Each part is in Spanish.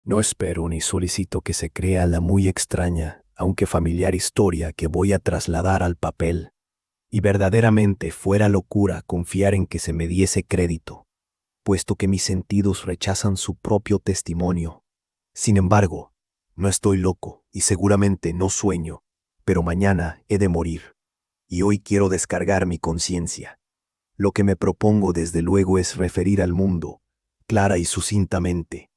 No espero ni solicito que se crea la muy extraña, aunque familiar historia que voy a trasladar al papel, y verdaderamente fuera locura confiar en que se me diese crédito, puesto que mis sentidos rechazan su propio testimonio. Sin embargo, no estoy loco y seguramente no sueño, pero mañana he de morir, y hoy quiero descargar mi conciencia. Lo que me propongo desde luego es referir al mundo, clara y sucintamente,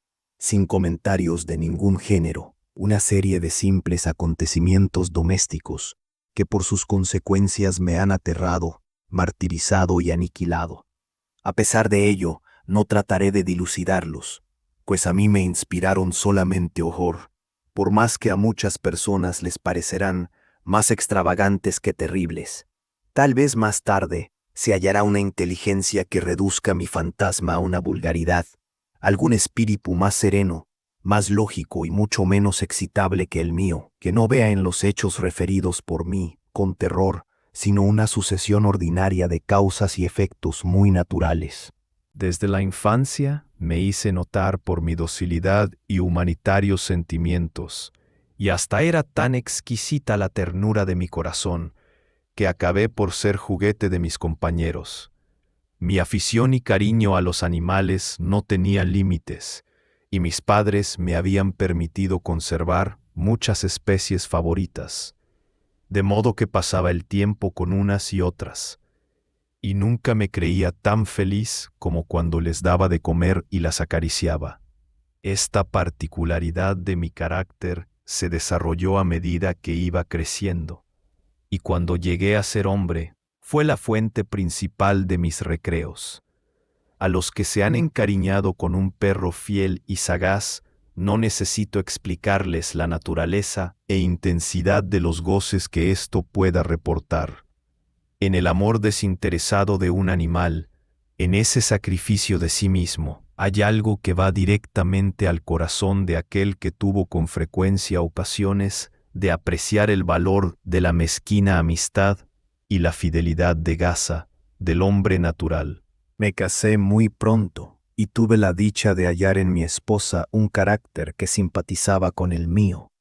sin comentarios de ningún género, una serie de simples acontecimientos domésticos que por sus consecuencias me han aterrado, martirizado y aniquilado. A pesar de ello, no trataré de dilucidarlos, pues a mí me inspiraron solamente horror, por más que a muchas personas les parecerán más extravagantes que terribles. Tal vez más tarde se hallará una inteligencia que reduzca mi fantasma a una vulgaridad, algún espíritu más sereno, más lógico y mucho menos excitable que el mío, que no vea en los hechos referidos por mí, con terror, sino una sucesión ordinaria de causas y efectos muy naturales. Desde la infancia me hice notar por mi docilidad y humanitarios sentimientos, y hasta era tan exquisita la ternura de mi corazón, que acabé por ser juguete de mis compañeros. Mi afición y cariño a los animales no tenía límites, y mis padres me habían permitido conservar muchas especies favoritas, de modo que pasaba el tiempo con unas y otras, y nunca me creía tan feliz como cuando les daba de comer y las acariciaba. Esta particularidad de mi carácter se desarrolló a medida que iba creciendo, y cuando llegué a ser hombre, fue la fuente principal de mis recreos. A los que se han encariñado con un perro fiel y sagaz, no necesito explicarles la naturaleza e intensidad de los goces que esto pueda reportar. En el amor desinteresado de un animal, en ese sacrificio de sí mismo, hay algo que va directamente al corazón de aquel que tuvo con frecuencia ocasiones de apreciar el valor de la mezquina amistad y la fidelidad de Gaza, del hombre natural. Me casé muy pronto y tuve la dicha de hallar en mi esposa un carácter que simpatizaba con el mío.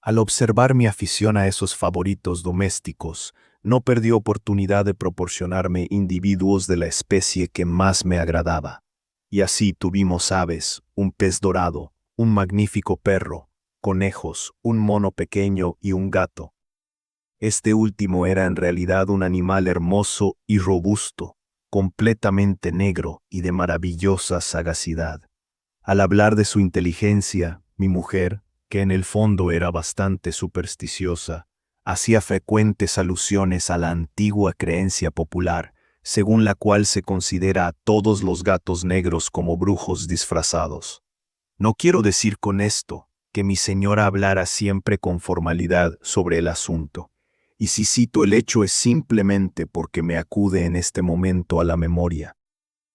Al observar mi afición a esos favoritos domésticos, no perdí oportunidad de proporcionarme individuos de la especie que más me agradaba. Y así tuvimos aves, un pez dorado, un magnífico perro, conejos, un mono pequeño y un gato. Este último era en realidad un animal hermoso y robusto, completamente negro y de maravillosa sagacidad. Al hablar de su inteligencia, mi mujer, que en el fondo era bastante supersticiosa, hacía frecuentes alusiones a la antigua creencia popular, según la cual se considera a todos los gatos negros como brujos disfrazados. No quiero decir con esto que mi señora hablara siempre con formalidad sobre el asunto, y si cito el hecho es simplemente porque me acude en este momento a la memoria.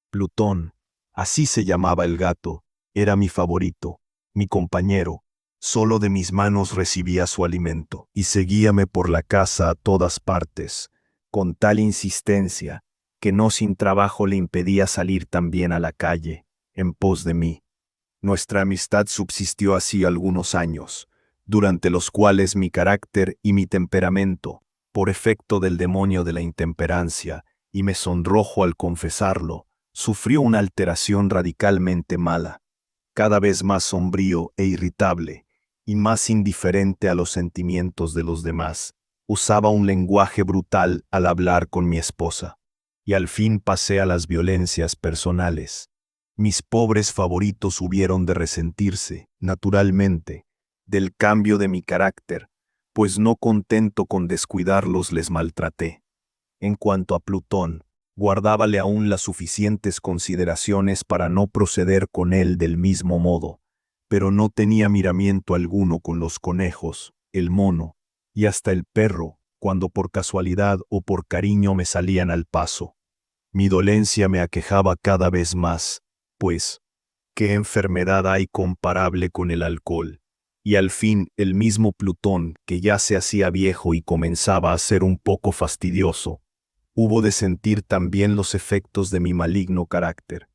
Plutón, así se llamaba el gato, era mi favorito, mi compañero. Solo de mis manos recibía su alimento y seguíame por la casa a todas partes, con tal insistencia que no sin trabajo le impedía salir también a la calle, en pos de mí. Nuestra amistad subsistió así algunos años, durante los cuales mi carácter y mi temperamento, por efecto del demonio de la intemperancia, y me sonrojo al confesarlo, sufrió una alteración radicalmente mala, cada vez más sombrío e irritable, y más indiferente a los sentimientos de los demás. Usaba un lenguaje brutal al hablar con mi esposa, y al fin pasé a las violencias personales. Mis pobres favoritos hubieron de resentirse, naturalmente, del cambio de mi carácter, pues no contento con descuidarlos les maltraté. En cuanto a Plutón, guardábale aún las suficientes consideraciones para no proceder con él del mismo modo, pero no tenía miramiento alguno con los conejos, el mono, y hasta el perro, cuando por casualidad o por cariño me salían al paso. Mi dolencia me aquejaba cada vez más, pues, ¿qué enfermedad hay comparable con el alcohol? Y al fin el mismo Plutón, que ya se hacía viejo y comenzaba a ser un poco fastidioso, hubo de sentir también los efectos de mi maligno carácter.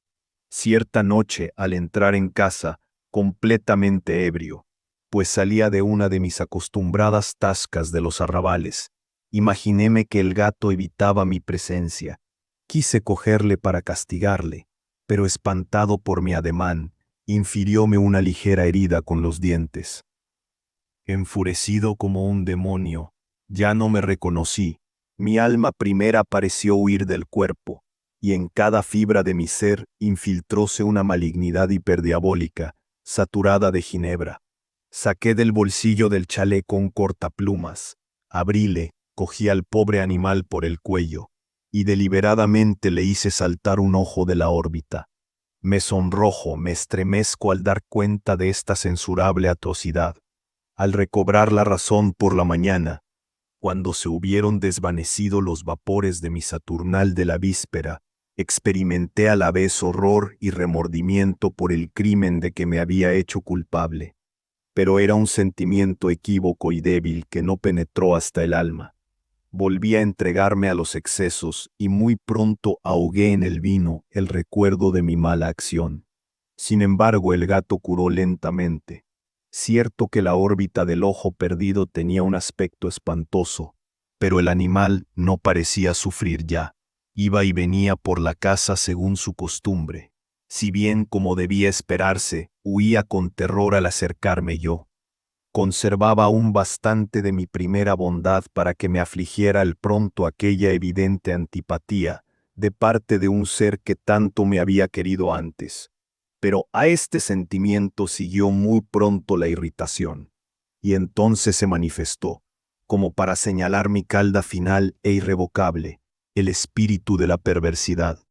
Cierta noche, al entrar en casa, completamente ebrio, pues salía de una de mis acostumbradas tascas de los arrabales. Imaginéme que el gato evitaba mi presencia. Quise cogerle para castigarle, pero espantado por mi ademán, infirióme una ligera herida con los dientes. Enfurecido como un demonio, ya no me reconocí. Mi alma primera pareció huir del cuerpo, y en cada fibra de mi ser infiltróse una malignidad hiperdiabólica, saturada de ginebra. Saqué del bolsillo del chaleco un cortaplumas, abríle, cogí al pobre animal por el cuello, y deliberadamente le hice saltar un ojo de la órbita. Me sonrojo, me estremezco al dar cuenta de esta censurable atrocidad. Al recobrar la razón por la mañana, cuando se hubieron desvanecido los vapores de mi Saturnal de la víspera, experimenté a la vez horror y remordimiento por el crimen de que me había hecho culpable. Pero era un sentimiento equívoco y débil que no penetró hasta el alma. Volví a entregarme a los excesos y muy pronto ahogué en el vino el recuerdo de mi mala acción. Sin embargo, el gato curó lentamente. Cierto que la órbita del ojo perdido tenía un aspecto espantoso, pero el animal no parecía sufrir ya. Iba y venía por la casa según su costumbre. Si bien, como debía esperarse, huía con terror al acercarme yo. Conservaba aún bastante de mi primera bondad para que me afligiera al pronto aquella evidente antipatía de parte de un ser que tanto me había querido antes. Pero a este sentimiento siguió muy pronto la irritación, y entonces se manifestó, como para señalar mi calda final e irrevocable, el espíritu de la perversidad.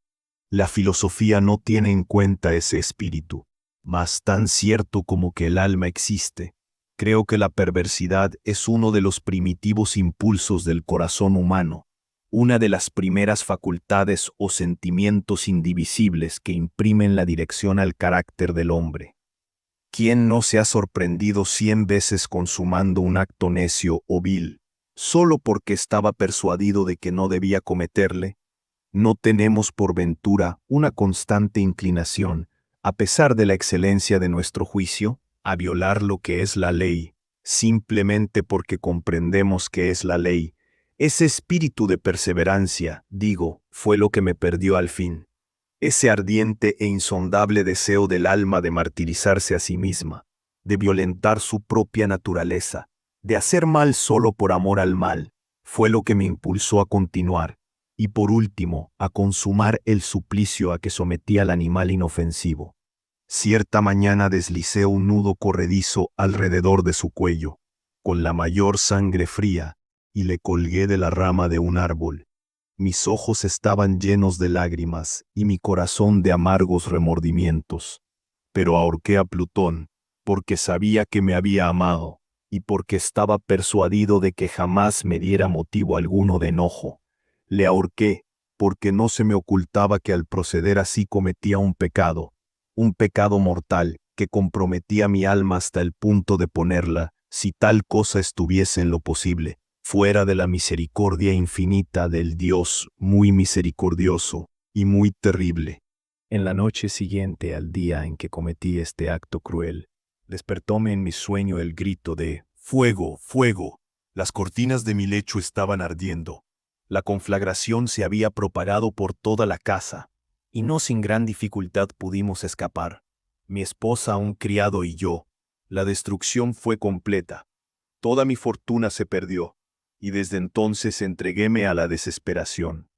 La filosofía no tiene en cuenta ese espíritu, mas tan cierto como que el alma existe, creo que la perversidad es uno de los primitivos impulsos del corazón humano, una de las primeras facultades o sentimientos indivisibles que imprimen la dirección al carácter del hombre. ¿Quién no se ha sorprendido 100 veces consumando un acto necio o vil, solo porque estaba persuadido de que no debía cometerle? ¿No tenemos por ventura una constante inclinación, a pesar de la excelencia de nuestro juicio, a violar lo que es la ley, simplemente porque comprendemos que es la ley? Ese espíritu de perseverancia, digo, fue lo que me perdió al fin. Ese ardiente e insondable deseo del alma de martirizarse a sí misma, de violentar su propia naturaleza, de hacer mal solo por amor al mal, fue lo que me impulsó a continuar, y por último, a consumar el suplicio a que sometí al animal inofensivo. Cierta mañana deslicé un nudo corredizo alrededor de su cuello, con la mayor sangre fría, y le colgué de la rama de un árbol. Mis ojos estaban llenos de lágrimas y mi corazón de amargos remordimientos. Pero ahorqué a Plutón, porque sabía que me había amado, y porque estaba persuadido de que jamás me diera motivo alguno de enojo. Le ahorqué, porque no se me ocultaba que al proceder así cometía un pecado mortal, que comprometía mi alma hasta el punto de ponerla, si tal cosa estuviese en lo posible, fuera de la misericordia infinita del Dios muy misericordioso y muy terrible. En la noche siguiente al día en que cometí este acto cruel, despertóme en mi sueño el grito de «¡Fuego, fuego!». Las cortinas de mi lecho estaban ardiendo. La conflagración se había propagado por toda la casa, y no sin gran dificultad pudimos escapar. Mi esposa, un criado y yo. La destrucción fue completa. Toda mi fortuna se perdió, y desde entonces entreguéme a la desesperación.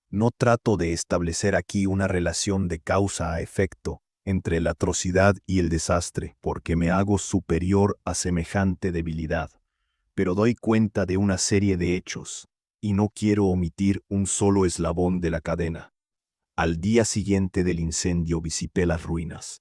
No trato de establecer aquí una relación de causa a efecto entre la atrocidad y el desastre, porque me hago superior a semejante debilidad. Pero doy cuenta de una serie de hechos, y no quiero omitir un solo eslabón de la cadena. Al día siguiente del incendio visité las ruinas.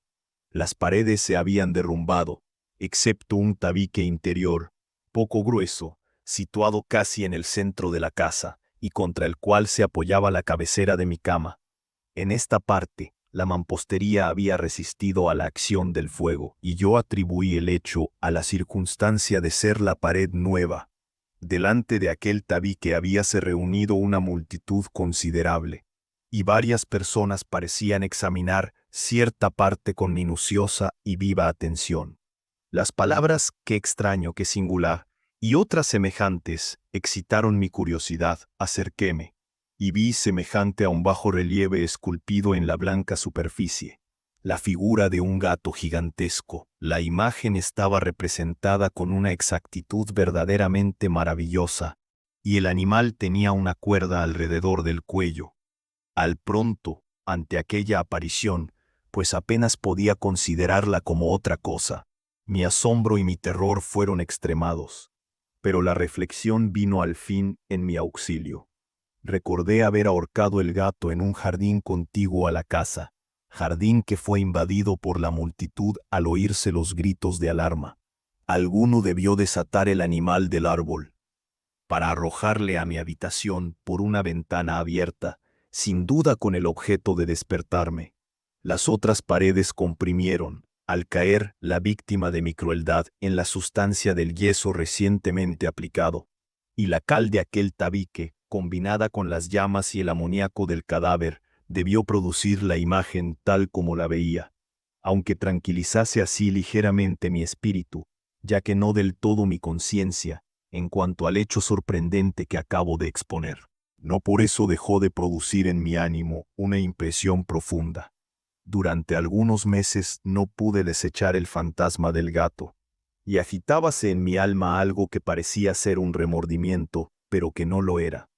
Las paredes se habían derrumbado, excepto un tabique interior, poco grueso, situado casi en el centro de la casa, y contra el cual se apoyaba la cabecera de mi cama. En esta parte, la mampostería había resistido a la acción del fuego, y yo atribuí el hecho a la circunstancia de ser la pared nueva. Delante de aquel tabique habíase reunido una multitud considerable, y varias personas parecían examinar cierta parte con minuciosa y viva atención. Las palabras «qué extraño, qué singular» y otras semejantes excitaron mi curiosidad. Acerquéme y vi, semejante a un bajo relieve esculpido en la blanca superficie, la figura de un gato gigantesco. La imagen estaba representada con una exactitud verdaderamente maravillosa, y el animal tenía una cuerda alrededor del cuello. Al pronto, ante aquella aparición, pues apenas podía considerarla como otra cosa, mi asombro y mi terror fueron extremados. Pero la reflexión vino al fin en mi auxilio. Recordé haber ahorcado el gato en un jardín contiguo a la casa, jardín que fue invadido por la multitud al oírse los gritos de alarma. Alguno debió desatar el animal del árbol para arrojarle a mi habitación por una ventana abierta, sin duda con el objeto de despertarme. Las otras paredes comprimieron, al caer la víctima de mi crueldad, en la sustancia del yeso recientemente aplicado, y la cal de aquel tabique, combinada con las llamas y el amoníaco del cadáver, debió producir la imagen tal como la veía, aunque tranquilizase así ligeramente mi espíritu, ya que no del todo mi conciencia, en cuanto al hecho sorprendente que acabo de exponer. No por eso dejó de producir en mi ánimo una impresión profunda. Durante algunos meses no pude desechar el fantasma del gato, y agitábase en mi alma algo que parecía ser un remordimiento, pero que no lo era.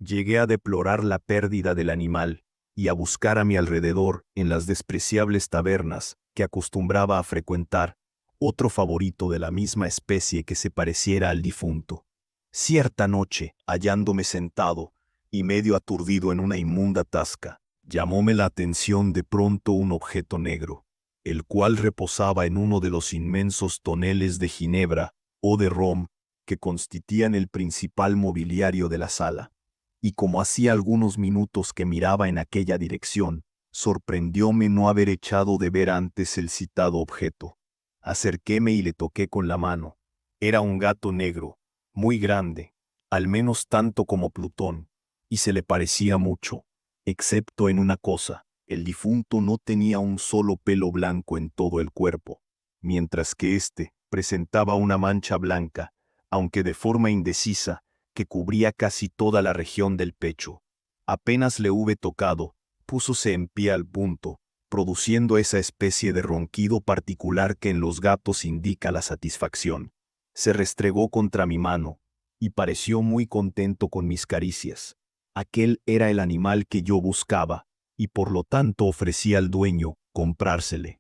Llegué a deplorar la pérdida del animal, y a buscar a mi alrededor, en las despreciables tabernas que acostumbraba a frecuentar, otro favorito de la misma especie que se pareciera al difunto. Cierta noche, hallándome sentado y medio aturdido en una inmunda tasca, llamóme la atención de pronto un objeto negro, el cual reposaba en uno de los inmensos toneles de ginebra o de rom que constituían el principal mobiliario de la sala. Y como hacía algunos minutos que miraba en aquella dirección, sorprendióme no haber echado de ver antes el citado objeto. Acerquéme y le toqué con la mano. Era un gato negro, muy grande, al menos tanto como Plutón, y se le parecía mucho, excepto en una cosa: el difunto no tenía un solo pelo blanco en todo el cuerpo, mientras que éste presentaba una mancha blanca, aunque de forma indecisa, que cubría casi toda la región del pecho. Apenas le hube tocado, púsose en pie al punto, produciendo esa especie de ronquido particular que en los gatos indica la satisfacción. Se restregó contra mi mano, y pareció muy contento con mis caricias. Aquel era el animal que yo buscaba, y por lo tanto ofrecí al dueño comprársele.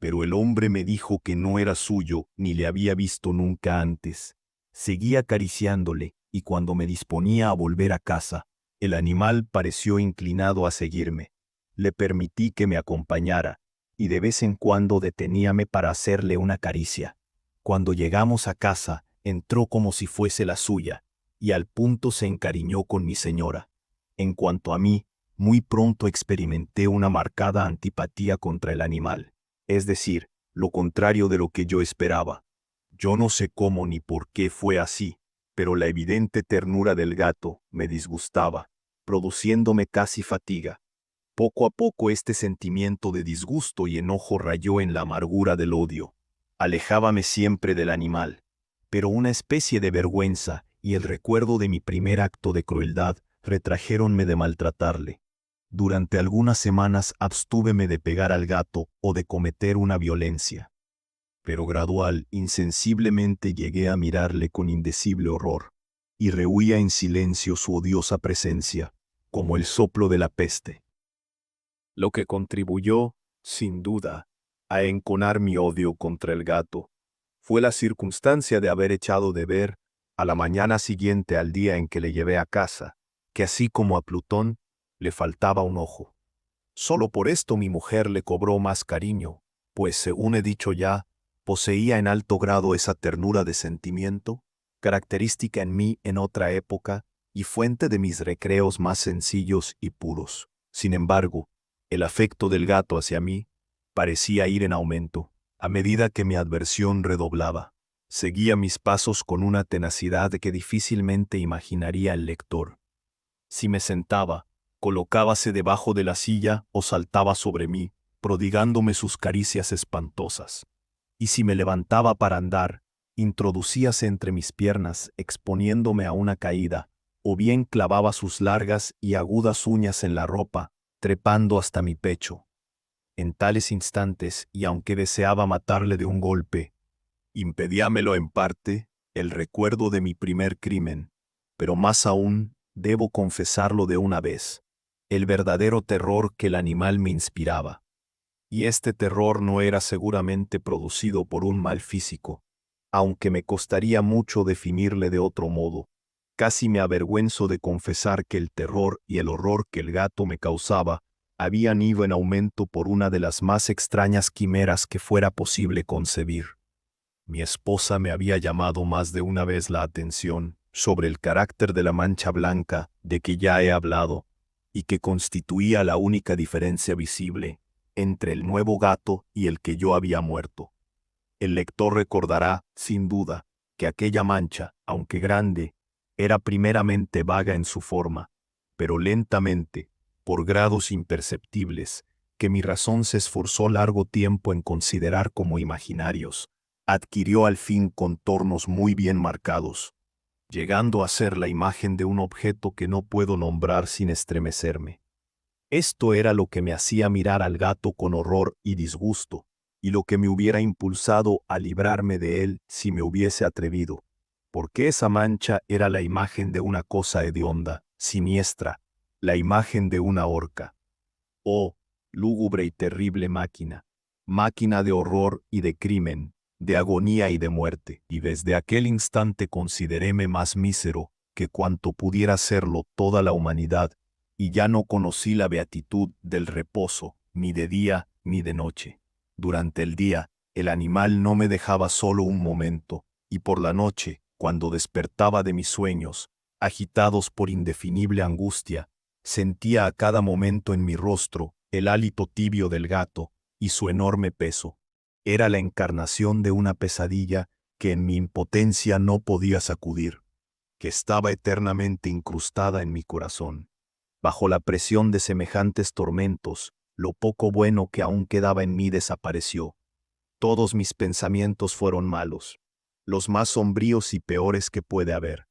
Pero el hombre me dijo que no era suyo ni le había visto nunca antes. Seguí acariciándole, y cuando me disponía a volver a casa, el animal pareció inclinado a seguirme. Le permití que me acompañara, y de vez en cuando deteníame para hacerle una caricia. Cuando llegamos a casa, entró como si fuese la suya, y al punto se encariñó con mi señora. En cuanto a mí, muy pronto experimenté una marcada antipatía contra el animal, es decir, lo contrario de lo que yo esperaba. Yo no sé cómo ni por qué fue así, pero la evidente ternura del gato me disgustaba, produciéndome casi fatiga. Poco a poco este sentimiento de disgusto y enojo rayó en la amargura del odio. Alejábame siempre del animal, pero una especie de vergüenza y el recuerdo de mi primer acto de crueldad retrájeronme de maltratarle. Durante algunas semanas abstúveme de pegar al gato o de cometer una violencia. Pero gradual, insensiblemente llegué a mirarle con indecible horror, y rehuía en silencio su odiosa presencia, como el soplo de la peste. Lo que contribuyó, sin duda, a enconar mi odio contra el gato, fue la circunstancia de haber echado de ver, a la mañana siguiente al día en que le llevé a casa, que así como a Plutón, le faltaba un ojo. Solo por esto mi mujer le cobró más cariño, pues según he dicho ya, poseía en alto grado esa ternura de sentimiento, característica en mí en otra época y fuente de mis recreos más sencillos y puros. Sin embargo, el afecto del gato hacia mí parecía ir en aumento, a medida que mi adversión redoblaba. Seguía mis pasos con una tenacidad que difícilmente imaginaría el lector. Si me sentaba, colocábase debajo de la silla o saltaba sobre mí, prodigándome sus caricias espantosas. Y si me levantaba para andar, introducíase entre mis piernas, exponiéndome a una caída, o bien clavaba sus largas y agudas uñas en la ropa, trepando hasta mi pecho. En tales instantes, y aunque deseaba matarle de un golpe, impedíamelo en parte el recuerdo de mi primer crimen, pero más aún, debo confesarlo de una vez, el verdadero terror que el animal me inspiraba. Y este terror no era seguramente producido por un mal físico, aunque me costaría mucho definirle de otro modo. Casi me avergüenzo de confesar que el terror y el horror que el gato me causaba habían ido en aumento por una de las más extrañas quimeras que fuera posible concebir. Mi esposa me había llamado más de una vez la atención sobre el carácter de la mancha blanca de que ya he hablado, y que constituía la única diferencia visible entre el nuevo gato y el que yo había muerto. El lector recordará, sin duda, que aquella mancha, aunque grande, era primeramente vaga en su forma, pero lentamente, por grados imperceptibles, que mi razón se esforzó largo tiempo en considerar como imaginarios, adquirió al fin contornos muy bien marcados, llegando a ser la imagen de un objeto que no puedo nombrar sin estremecerme. Esto era lo que me hacía mirar al gato con horror y disgusto, y lo que me hubiera impulsado a librarme de él si me hubiese atrevido, porque esa mancha era la imagen de una cosa hedionda, siniestra, la imagen de una horca. Oh, lúgubre y terrible máquina, máquina de horror y de crimen, de agonía y de muerte, y desde aquel instante consideréme más mísero que cuanto pudiera serlo toda la humanidad, y ya no conocí la beatitud del reposo, ni de día ni de noche. Durante el día, el animal no me dejaba solo un momento, y por la noche, cuando despertaba de mis sueños, agitados por indefinible angustia, sentía a cada momento en mi rostro el hálito tibio del gato y su enorme peso. Era la encarnación de una pesadilla que en mi impotencia no podía sacudir, que estaba eternamente incrustada en mi corazón. Bajo la presión de semejantes tormentos, lo poco bueno que aún quedaba en mí desapareció. Todos mis pensamientos fueron malos, los más sombríos y peores que puede haber.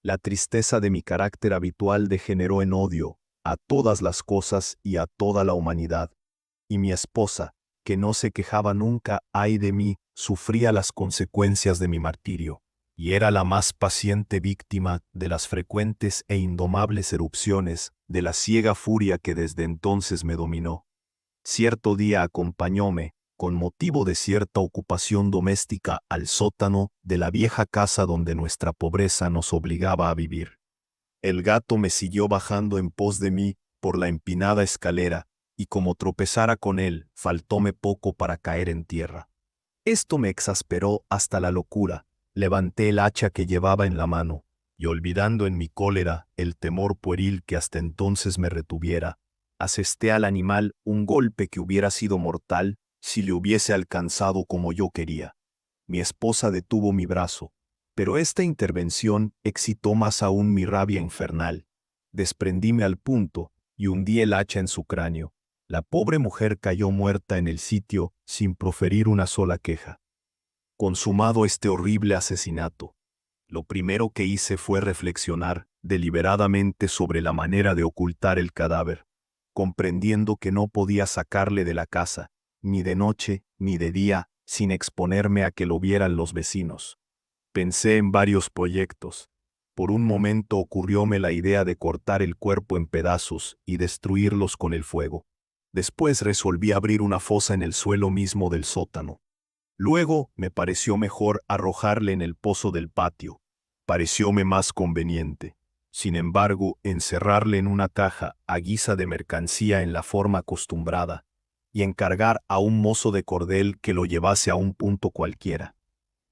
La tristeza de mi carácter habitual degeneró en odio a todas las cosas y a toda la humanidad. Y mi esposa, que no se quejaba nunca, ay de mí, sufría las consecuencias de mi martirio, y era la más paciente víctima de las frecuentes e indomables erupciones de la ciega furia que desde entonces me dominó. Cierto día acompañóme, con motivo de cierta ocupación doméstica, al sótano de la vieja casa donde nuestra pobreza nos obligaba a vivir. El gato me siguió bajando en pos de mí por la empinada escalera, y como tropezara con él, faltóme poco para caer en tierra. Esto me exasperó hasta la locura. Levanté el hacha que llevaba en la mano, y olvidando en mi cólera el temor pueril que hasta entonces me retuviera, asesté al animal un golpe que hubiera sido mortal si le hubiese alcanzado como yo quería. Mi esposa detuvo mi brazo, pero esta intervención excitó más aún mi rabia infernal. Desprendíme al punto y hundí el hacha en su cráneo. La pobre mujer cayó muerta en el sitio sin proferir una sola queja. Consumado este horrible asesinato, lo primero que hice fue reflexionar deliberadamente sobre la manera de ocultar el cadáver, comprendiendo que no podía sacarle de la casa, ni de noche ni de día, sin exponerme a que lo vieran los vecinos. Pensé en varios proyectos. Por un momento ocurrióme la idea de cortar el cuerpo en pedazos y destruirlos con el fuego. Después resolví abrir una fosa en el suelo mismo del sótano. Luego me pareció mejor arrojarle en el pozo del patio. Parecióme más conveniente. Sin embargo, encerrarle en una caja a guisa de mercancía en la forma acostumbrada y encargar a un mozo de cordel que lo llevase a un punto cualquiera.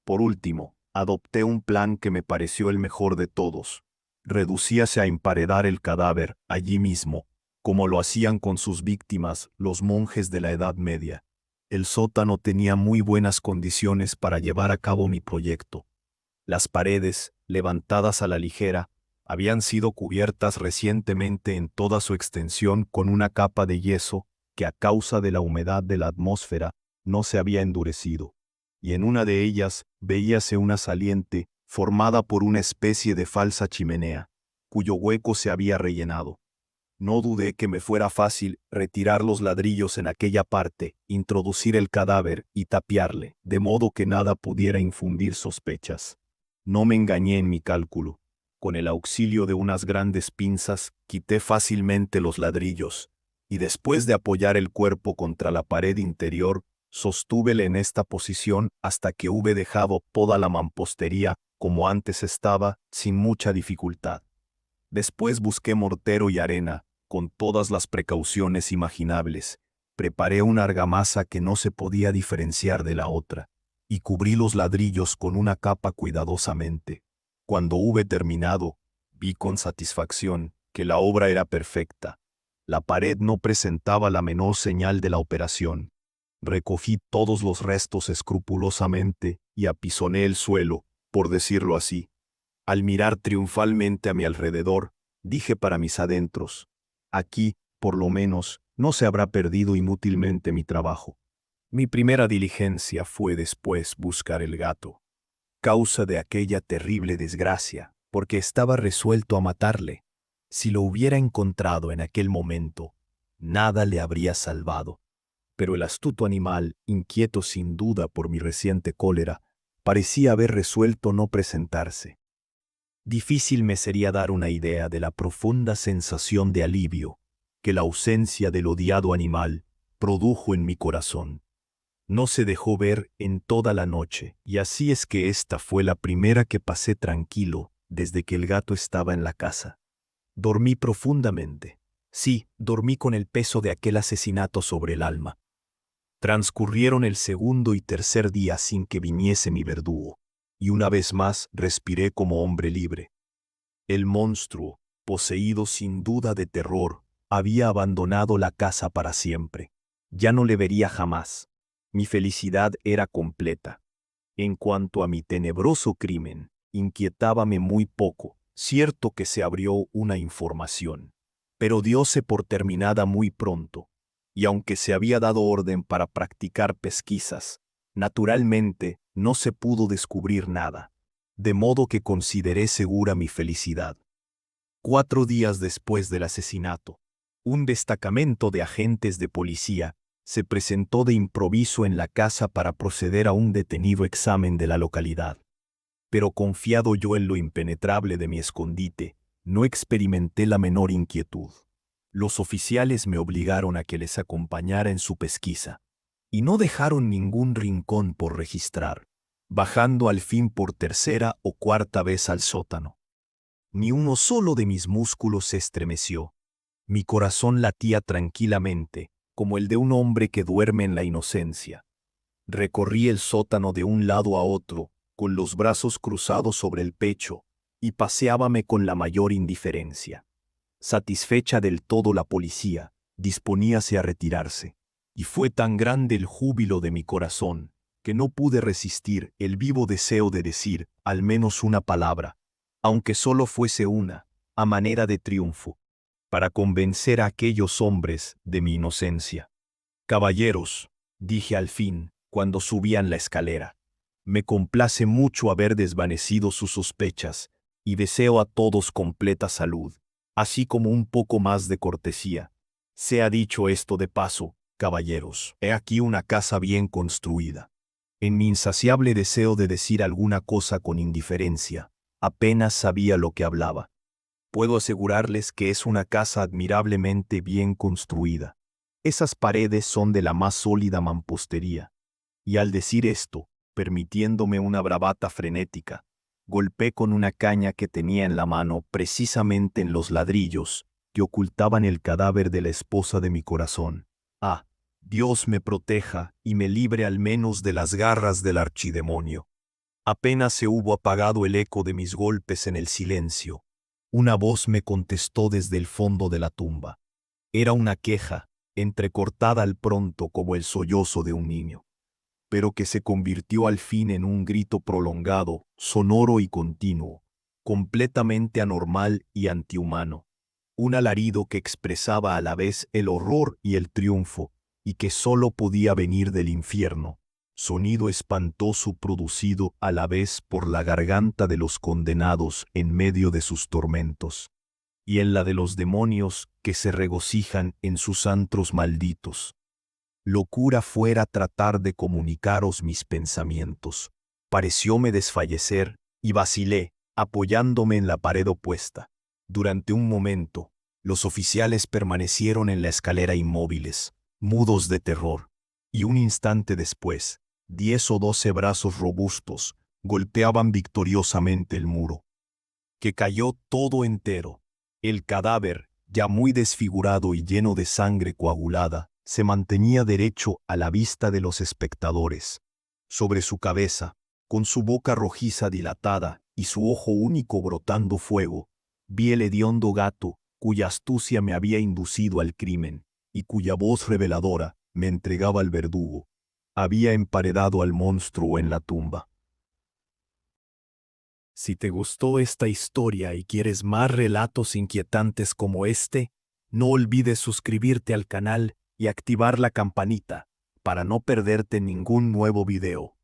Por último, adopté un plan que me pareció el mejor de todos. Reducíase a emparedar el cadáver allí mismo, como lo hacían con sus víctimas los monjes de la Edad Media. El sótano tenía muy buenas condiciones para llevar a cabo mi proyecto. Las paredes, levantadas a la ligera, habían sido cubiertas recientemente en toda su extensión con una capa de yeso que a causa de la humedad de la atmósfera no se había endurecido, y en una de ellas veíase una saliente formada por una especie de falsa chimenea, cuyo hueco se había rellenado. No dudé que me fuera fácil retirar los ladrillos en aquella parte, introducir el cadáver y tapiarle, de modo que nada pudiera infundir sospechas. No me engañé en mi cálculo. Con el auxilio de unas grandes pinzas, quité fácilmente los ladrillos, y después de apoyar el cuerpo contra la pared interior, sostúvele en esta posición hasta que hube dejado toda la mampostería como antes estaba, sin mucha dificultad. Después busqué mortero y arena, con todas las precauciones imaginables. Preparé una argamasa que no se podía diferenciar de la otra, y cubrí los ladrillos con una capa cuidadosamente. Cuando hube terminado, vi con satisfacción que la obra era perfecta. La pared no presentaba la menor señal de la operación. Recogí todos los restos escrupulosamente y apisoné el suelo, por decirlo así. Al mirar triunfalmente a mi alrededor, dije para mis adentros: aquí, por lo menos, no se habrá perdido inútilmente mi trabajo. Mi primera diligencia fue después buscar el gato, causa de aquella terrible desgracia, porque estaba resuelto a matarle. Si lo hubiera encontrado en aquel momento, nada le habría salvado. Pero el astuto animal, inquieto sin duda por mi reciente cólera, parecía haber resuelto no presentarse. Difícil me sería dar una idea de la profunda sensación de alivio que la ausencia del odiado animal produjo en mi corazón. No se dejó ver en toda la noche, y así es que esta fue la primera que pasé tranquilo desde que el gato estaba en la casa. Dormí profundamente. Sí, dormí con el peso de aquel asesinato sobre el alma. Transcurrieron el segundo y tercer día sin que viniese mi verdugo, y una vez más respiré como hombre libre. El monstruo, poseído sin duda de terror, había abandonado la casa para siempre. Ya no le vería jamás. Mi felicidad era completa. En cuanto a mi tenebroso crimen, inquietábame muy poco. Cierto que se abrió una información, pero dióse por terminada muy pronto, y aunque se había dado orden para practicar pesquisas, naturalmente no se pudo descubrir nada, de modo que consideré segura mi felicidad. 4 días después del asesinato, un destacamento de agentes de policía se presentó de improviso en la casa para proceder a un detenido examen de la localidad. Pero confiado yo en lo impenetrable de mi escondite, no experimenté la menor inquietud. Los oficiales me obligaron a que les acompañara en su pesquisa, y no dejaron ningún rincón por registrar, bajando al fin por tercera o cuarta vez al sótano. Ni uno solo de mis músculos se estremeció. Mi corazón latía tranquilamente, como el de un hombre que duerme en la inocencia. Recorrí el sótano de un lado a otro, con los brazos cruzados sobre el pecho, y paseábame con la mayor indiferencia. Satisfecha del todo la policía, disponíase a retirarse, y fue tan grande el júbilo de mi corazón, que no pude resistir el vivo deseo de decir al menos una palabra, aunque solo fuese una, a manera de triunfo, para convencer a aquellos hombres de mi inocencia. «Caballeros», dije al fin, cuando subían la escalera, «me complace mucho haber desvanecido sus sospechas, y deseo a todos completa salud, así como un poco más de cortesía. Sea dicho esto de paso, caballeros, he aquí una casa bien construida». En mi insaciable deseo de decir alguna cosa con indiferencia, apenas sabía lo que hablaba. Puedo asegurarles que es una casa admirablemente bien construida. Esas paredes son de la más sólida mampostería. Y al decir esto, permitiéndome una bravata frenética, golpeé con una caña que tenía en la mano precisamente en los ladrillos que ocultaban el cadáver de la esposa de mi corazón. Ah, Dios me proteja y me libre al menos de las garras del archidemonio. Apenas se hubo apagado el eco de mis golpes en el silencio, una voz me contestó desde el fondo de la tumba. Era una queja, entrecortada al pronto como el sollozo de un niño, pero que se convirtió al fin en un grito prolongado, sonoro y continuo, completamente anormal y antihumano. Un alarido que expresaba a la vez el horror y el triunfo, y que sólo podía venir del infierno. Sonido espantoso producido a la vez por la garganta de los condenados en medio de sus tormentos, y en la de los demonios que se regocijan en sus antros malditos. Locura fuera tratar de comunicaros mis pensamientos. Parecióme desfallecer y vacilé, apoyándome en la pared opuesta. Durante un momento, los oficiales permanecieron en la escalera inmóviles, mudos de terror, y un instante después, 10 o 12 brazos robustos golpeaban victoriosamente el muro, que cayó todo entero. El cadáver, ya muy desfigurado y lleno de sangre coagulada, se mantenía derecho a la vista de los espectadores. Sobre su cabeza, con su boca rojiza dilatada y su ojo único brotando fuego, vi el hediondo gato cuya astucia me había inducido al crimen y cuya voz reveladora me entregaba al verdugo. Había emparedado al monstruo en la tumba. Si te gustó esta historia y quieres más relatos inquietantes como este, no olvides suscribirte al canal y activar la campanita para no perderte ningún nuevo video.